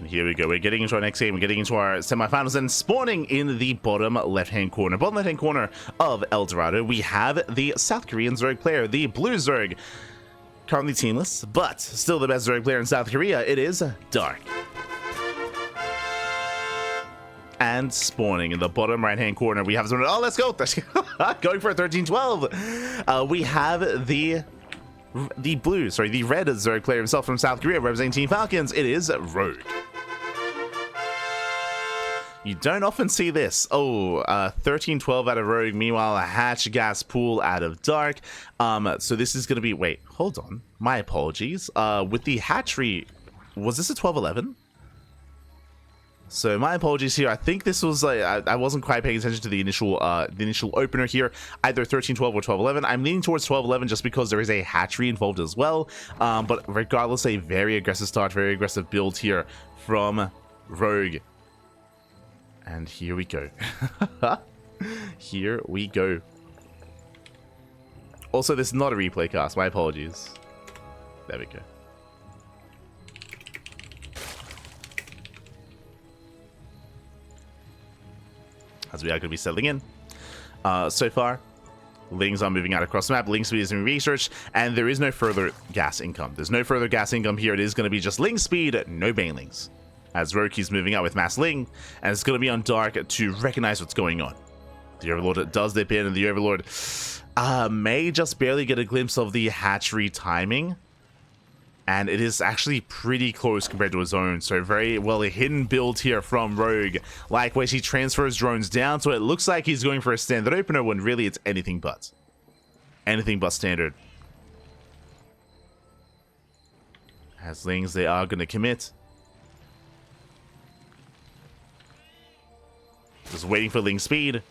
And here we go. We're getting into our next game. We're getting into our semifinals and spawning in the bottom left-hand corner. Bottom left-hand corner of El Dorado, we have the South Korean Zerg player, the Blue Zerg. Currently teamless, but still the best Zerg player in South Korea. It is Dark. And spawning in the bottom right-hand corner, we have someone. Oh, let's go. Going for a 13-12. We have the red Zerg player himself from South Korea representing Team Falcons. It is Rogue. You don't often see this. Oh, 13-12 out of Rogue. Meanwhile, a hatch gas pool out of Dark. So this is going to be... Wait, hold on. My apologies. With the hatchery... Was this a 12-11? So my apologies here. I think this was like... I wasn't quite paying attention to the initial opener here. Either 13-12 or 12-11. I'm leaning towards 12-11 just because there is a hatchery involved as well. But regardless, a very aggressive start, very aggressive build here from Rogue. And here we go. Here we go. Also, this is not a replay cast. My apologies. There we go. As we are going to be settling in. So far, Lings are moving out across the map. Ling speed is in research, and there is no further gas income. There's no further gas income here. It is going to be just Ling speed, no banelings. As Roki's moving out with Mass Ling, and it's going to be on Dark to recognize what's going on. The Overlord does dip in, and the Overlord may just barely get a glimpse of the hatchery timing. And it is actually pretty close compared to his own. So very well a hidden build here from Rogue. Likewise, he transfers drones down, so it looks like he's going for a standard opener when really it's anything but. Anything but standard. As Lings, they are going to commit. Just waiting for Ling speed,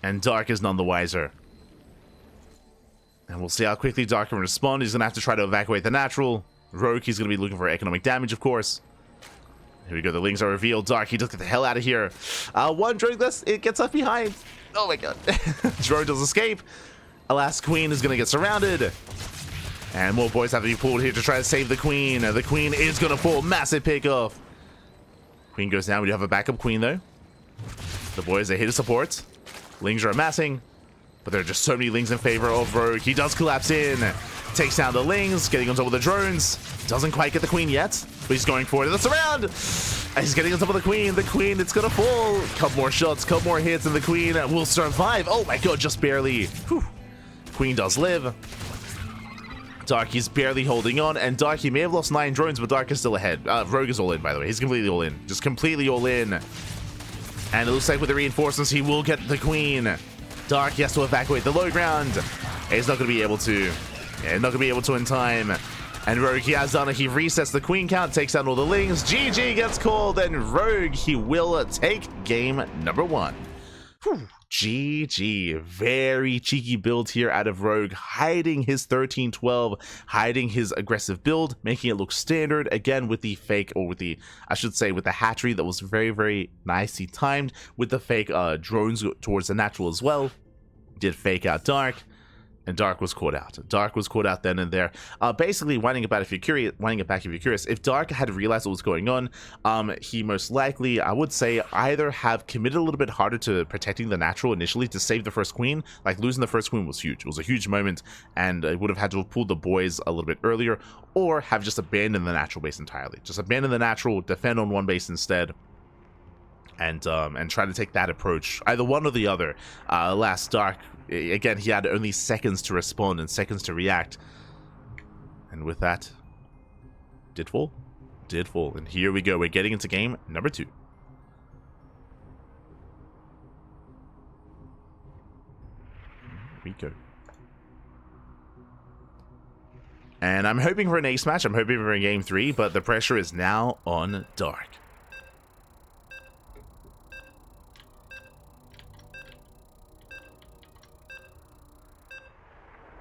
and Dark is none the wiser. And we'll see how quickly Dark can respond. He's going to have to try to evacuate the natural. Rogue, he's going to be looking for economic damage, of course. Here we go, the Lings are revealed. Dark, he does get the hell out of here. One drone, it gets left behind. Oh my god. Drone does escape. Alas, Queen is going to get surrounded. And more boys have to be pulled here to try to save the Queen. The Queen is going to fall. Massive pick off. Queen goes down. We do have a backup Queen, though. The boys, they hit his support. Lings are amassing, but there are just so many Lings in favor of Rogue. He does collapse in, takes down the Lings, getting on top of the drones. Doesn't quite get the Queen yet, but he's going for it. That's around. He's getting on top of the Queen. The Queen, it's gonna fall. Couple more shots, couple more hits, and the Queen will survive. Oh my god, just barely. Whew. Queen does live. Dark, he's barely holding on, and Dark, he may have lost 9 drones, but Dark is still ahead. Rogue is all in, by the way. He's completely all in. Just completely all in. And it looks like with the reinforcements, he will get the Queen. Dark, he has to evacuate the low ground. He's not going to be able to. Yeah, not going to be able to in time. And Rogue, he has done it. He resets the Queen count, takes out all the Lings. GG gets called, and Rogue, he will take game number 1. Whew. GG. Very cheeky build here out of Rogue, hiding his 13-12, hiding his aggressive build, making it look standard again with the fake, or with the, I should say, with the hatchery that was very, very nicely timed, with the fake drones towards the natural as well. Did fake out Dark, and Dark was caught out. Dark was caught out then and there. Basically, winding it back if you're curious, if Dark had realized what was going on, he most likely, I would say, either have committed a little bit harder to protecting the natural initially to save the first Queen. Like, losing the first Queen was huge. It was a huge moment, and it would have had to have pulled the boys a little bit earlier, or have just abandoned the natural base entirely. Just abandon the natural, defend on one base instead, and try to take that approach. Either one or the other. Last Dark, again, he had only seconds to respond and seconds to react. And with that, did fall. Did fall. And here we go. We're getting into game number 2. Here we go. And I'm hoping for an ace match. I'm hoping for a game 3, but the pressure is now on Dark.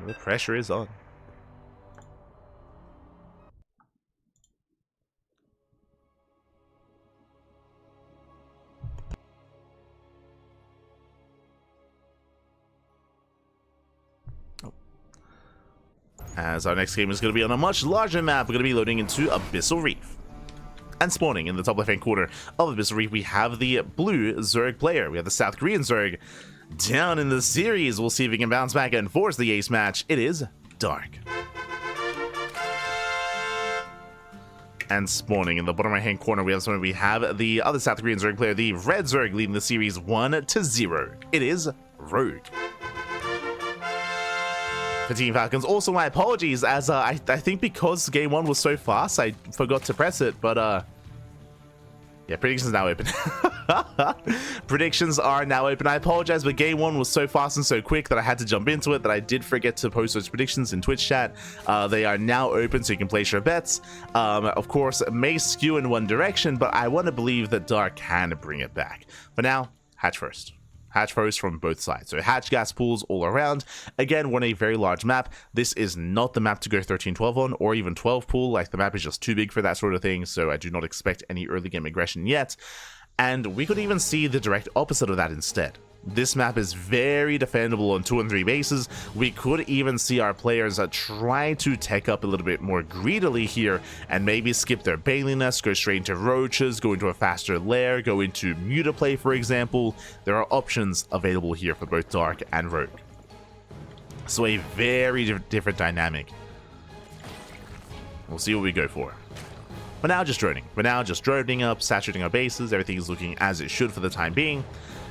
The pressure is on. As our next game is going to be on a much larger map, we're going to be loading into Abyssal Reef. And spawning in the top left-hand corner of the Abyssal Reef, we have the blue Zerg player. We have the South Korean Zerg. Down in the series, we'll see if he can bounce back and force the ace match. It is Dark. And spawning in the bottom right-hand corner, we have the other South Korean Zerg player, the red Zerg, leading the series 1-0. It is Rogue. For Team Falcons, also my apologies, as I think because game 1 was so fast, I forgot to press it, but yeah, predictions now open. Predictions are now open. I apologize, but game 1 was so fast and so quick that I had to jump into it that I did forget to post those predictions in Twitch chat. They are now open, so you can place your bets. Of course, it may skew in one direction, but I want to believe that Dark can bring it back. For now, hatch first. Hatch first from both sides. So hatch gas pools all around. Again, we're on a very large map. This is not the map to go 13-12 on, or even 12 pool. Like, the map is just too big for that sort of thing, so I do not expect any early game aggression yet. And we could even see the direct opposite of that instead. This map is very defendable on 2 and 3 bases. We could even see our players try to tech up a little bit more greedily here and maybe skip their bailiness, go straight into roaches, go into a faster lair, go into mutaplay, for example. There are options available here for both Dark and Rogue. So a very different dynamic. We'll see what we go for. For now, just droning. For now, just droning up, saturating our bases. Everything is looking as it should for the time being.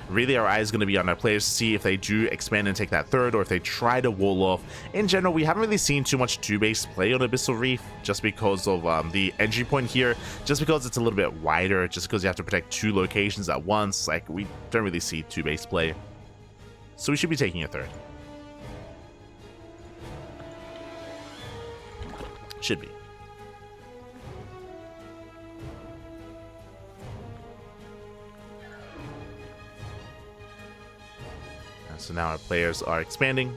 Really, our eye is going to be on our players to see if they do expand and take that third, or if they try to wall off. In general, we haven't really seen too much 2-base play on Abyssal Reef, just because of the entry point here, just because it's a little bit wider, just because you have to protect 2 locations at once. Like, we don't really see 2-base play. So we should be taking a third. Should be. So now our players are expanding.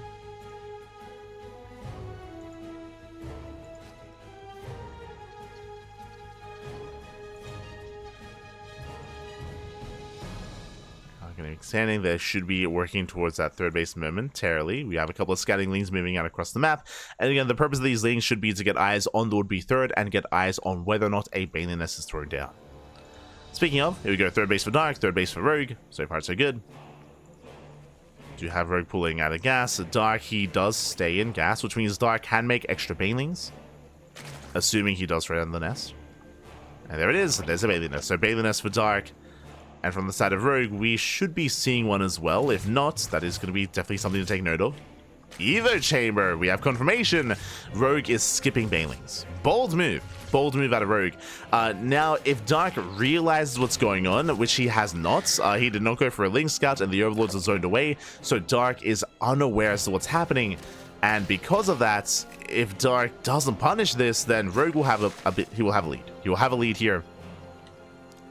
Expanding, they should be working towards that third base momentarily. We have a couple of scouting links moving out across the map. And again, the purpose of these links should be to get eyes on the would-be third and get eyes on whether or not a bailiness is thrown down. Speaking of, here we go, third base for Dark, third base for Rogue. So far, so good. Do have Rogue pulling out of gas. Dark, he does stay in gas, which means Dark can make extra banelings, assuming he does right on the nest. And there it is. There's a bailiness. So bailiness for Dark. And from the side of Rogue, we should be seeing one as well. If not, that is going to be definitely something to take note of. Evo Chamber. We have confirmation. Rogue is skipping banelings. Bold move. Bold move out of Rogue. Now, if Dark realizes what's going on, which he has not, he did not go for a Link Scout and the Overlords are zoned away, so Dark is unaware as to what's happening. And because of that, if Dark doesn't punish this, then Rogue will have he will have a lead. He will have a lead here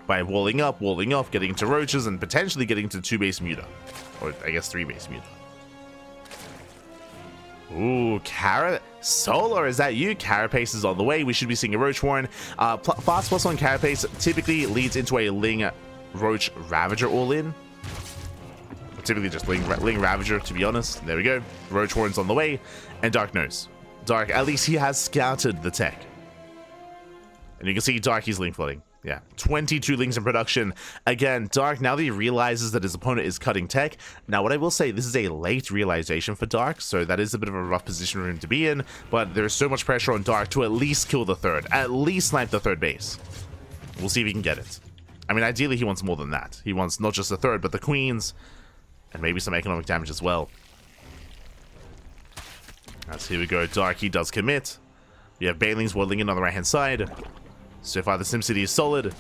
by walling up, walling off, getting into roaches, and potentially getting to 2-base Muta. Or, I guess, 3-base Muta. Ooh, Solar, is that you? Carapace is on the way. We should be seeing a Roach Warren. Fast plus on Carapace typically leads into a Ling Roach Ravager all-in. Typically just Ling Ravager, to be honest. There we go. Roach Warren's on the way. And Dark knows. Dark, at least he has scouted the tech. And you can see Dark, he's Ling flooding. Yeah, 22 Lings in production. Again, Dark, now that he realizes that his opponent is cutting tech. Now, what I will say, this is a late realization for Dark, so that is a bit of a rough position for him to be in, but there's so much pressure on Dark to at least kill the third, at least snipe the third base. We'll see if he can get it. I mean, ideally, he wants more than that. He wants not just the third, but the queens, and maybe some economic damage as well. As here we go, Dark, he does commit. We have Banelings waddling in on the right-hand side. So far, the SimCity is solid.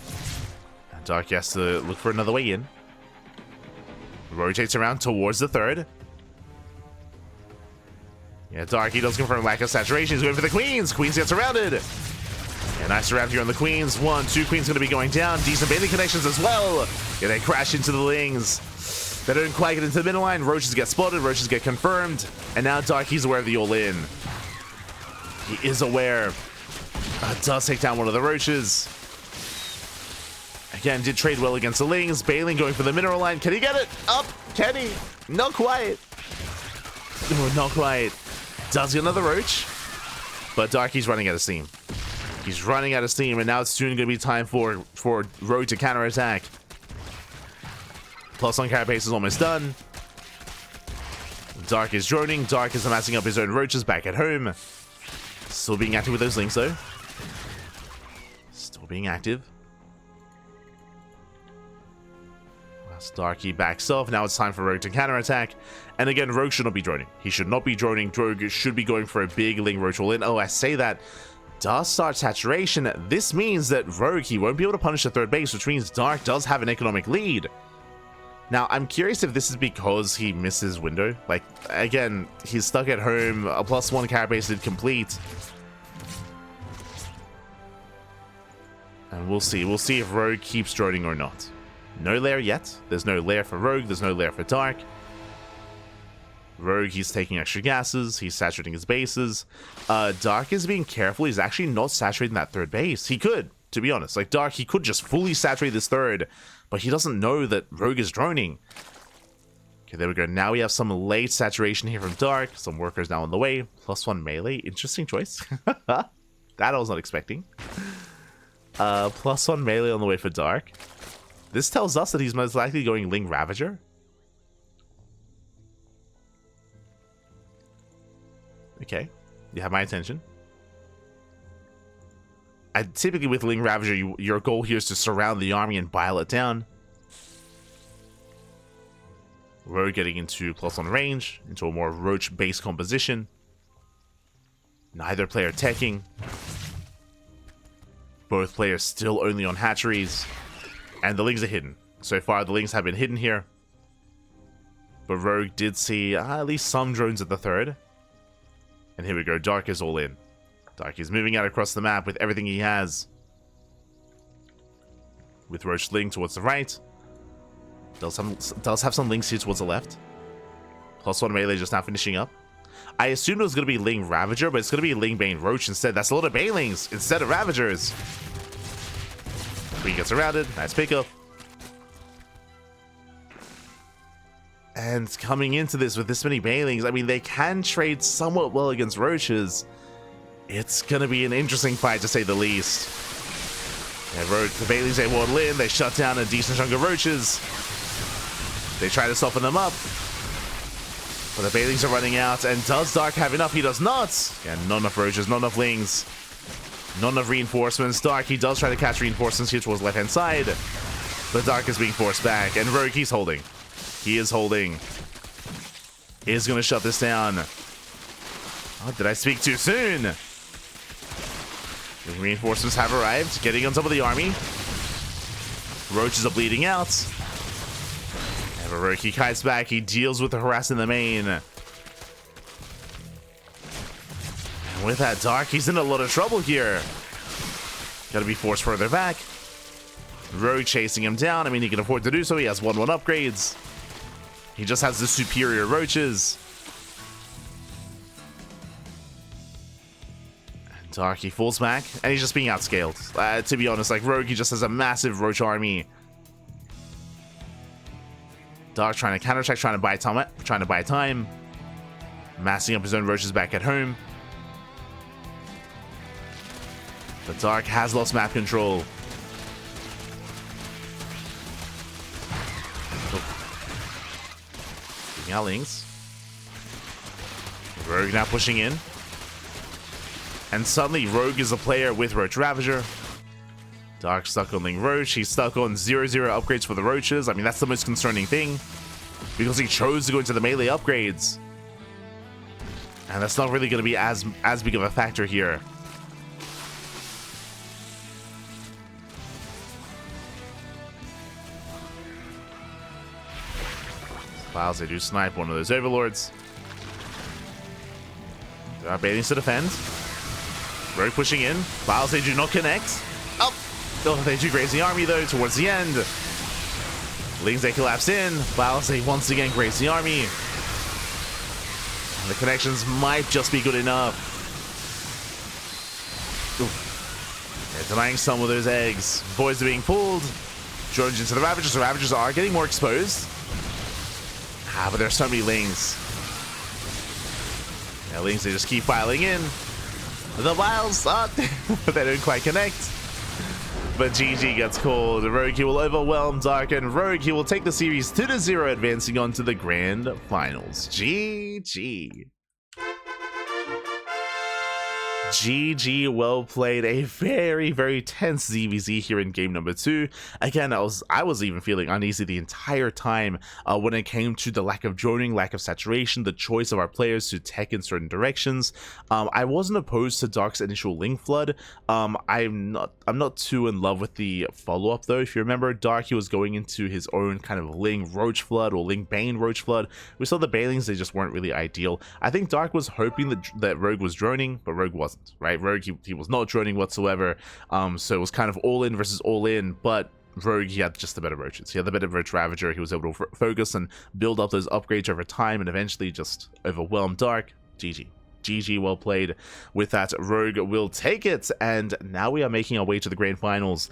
And Dark has to look for another way in. Rotates around towards the third. Yeah, Dark, he does confirm lack of saturation. He's going for the queens. Queens get surrounded. Yeah, nice surround here on the queens. 1, 2 queens going to be going down. Decent bailing connections as well. Yeah, they crash into the Lings. They don't quite get into the middle line. Roaches get spotted. Roaches get confirmed. And now Dark, he's aware of the all-in. He is aware. Does take down one of the roaches. Again, did trade well against the Lings. Bailing going for the mineral line. Can he get it? Up. Can he? Not quite. Oh, not quite. Does get another roach. But Darky's running out of steam. He's running out of steam, and now it's soon going to be time for Rogue to counterattack. Plus on carapace is almost done. Dark is droning. Dark is amassing up his own roaches back at home. Still being active with those links, though. Still being active. Starkey backs off. Now it's time for Rogue to counterattack. And again, Rogue should not be droning. He should not be droning. Rogue should be going for a big Ling Roach all in. Oh, I say that. Does start saturation. This means that Rogue, he won't be able to punish the third base, which means Dark does have an economic lead. Now, I'm curious if this is because he misses window. Like, again, he's stuck at home. A +1 carapace did complete. And we'll see. We'll see if Rogue keeps droning or not. No lair yet. There's no lair for Rogue. There's no lair for Dark. Rogue, he's taking extra gases. He's saturating his bases. Dark is being careful. He's actually not saturating that third base. He could, to be honest. Like, Dark, he could just fully saturate this third, but he doesn't know that Rogue is droning. Okay, there we go. Now we have some late saturation here from Dark. Some workers now on the way. +1 melee. Interesting choice. That I was not expecting. +1 melee on the way for Dark. This tells us that he's most likely going Ling Ravager. Okay, you have my attention. Typically with Ling Ravager, your goal here is to surround the army and bile it down. Rogue getting into +1 range, into a more roach-based composition. Neither player teching. Both players still only on hatcheries. And the Lings are hidden. So far, the Lings have been hidden here. But Rogue did see at least some drones at the third. And here we go. Dark is all in. Dark is moving out across the map with everything he has. With Roach Ling towards the right. Does have some Lings here towards the left. +1 melee just now finishing up. I assumed it was going to be Ling Ravager, but it's going to be Ling Bane Roach instead. That's a lot of Banelings instead of Ravagers. Queen gets surrounded. Nice pickup. And coming into this with this many Banelings, I mean, they can trade somewhat well against Roaches. It's going to be an interesting fight, to say the least. Yeah, the Banelings, they waddle in. They shut down a decent chunk of Roaches. They try to soften them up. But the Banelings are running out. And does Dark have enough? He does not. Yeah, not enough Roaches, not enough Lings. Not enough reinforcements. Dark, he does try to catch reinforcements here towards the left-hand side. But Dark is being forced back. And Rogue, he's holding. He is holding. He is going to shut this down. Oh, did I speak too soon? The reinforcements have arrived. Getting on top of the army. Roaches are bleeding out. And Rogue, he kites back. He deals with the harass in the main. With that Dark, he's in a lot of trouble here. Gotta be forced further back. Rogue chasing him down. I mean, he can afford to do so. He has 1/1 upgrades. He just has the superior Roaches. And Dark, he falls back. And he's just being outscaled. To be honest, like, Rogue, he just has a massive Roach army. Dark trying to counterattack, trying to buy time. Massing up his own Roaches back at home. But Dark has lost map control. Taking out Lings. Rogue now pushing in. And suddenly Rogue is a player with Roach Ravager. Dark stuck on Ling Roach. He's stuck on 0/0 upgrades for the Roaches. I mean, that's the most concerning thing. Because he chose to go into the melee upgrades. And that's not really going to be as big of a factor here. Files, they do snipe one of those overlords. There are baitings to defend. Rogue pushing in. Files, they do not connect. Oh, they do graze the army though towards the end. Lings, they collapse in. Files, they once again graze the army. And the connections might just be good enough. Ooh. They're denying some of those eggs. Boys are being pulled. Drones into the Ravagers. The Ravagers are getting more exposed. But there's so many Lings. Yeah, Lings, they just keep filing in. The Miles, they don't quite connect. But GG gets called. Rogue will overwhelm Dark, and Rogue will take the series 2-0, advancing on to the grand finals. GG. GG, well played. A very, very tense ZvZ here in game number 2. Again, I was even feeling uneasy the entire time when it came to the lack of droning, lack of saturation, the choice of our players to tech in certain directions. I wasn't opposed to Dark's initial Ling flood. I'm not too in love with the follow-up though. If you remember, Dark, he was going into his own kind of Ling Roach flood or Ling Bane Roach flood. We saw the Banelings, they just weren't really ideal. I think Dark was hoping that Rogue was droning, but Rogue wasn't. Right, Rogue, he was not droning whatsoever, so it was kind of all in versus all in, but Rogue, he had just the better roaches. He had the better Roach Ravager. He was able to focus and build up those upgrades over time and eventually just overwhelm Dark. GG. GG, well played. With that, Rogue will take it, and now we are making our way to the grand finals.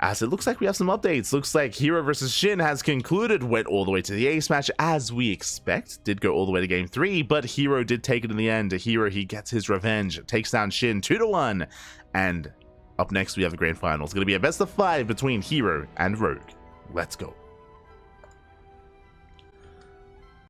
As it looks like we have some updates. Looks like Hero versus Shin has concluded, went all the way to the ace match as we expect. Did go all the way to game 3, but Hero did take it in the end. Hero, he gets his revenge, takes down Shin 2-1. And up next we have the grand finals. It's going to be a best of 5 between Hero and Rogue. Let's go.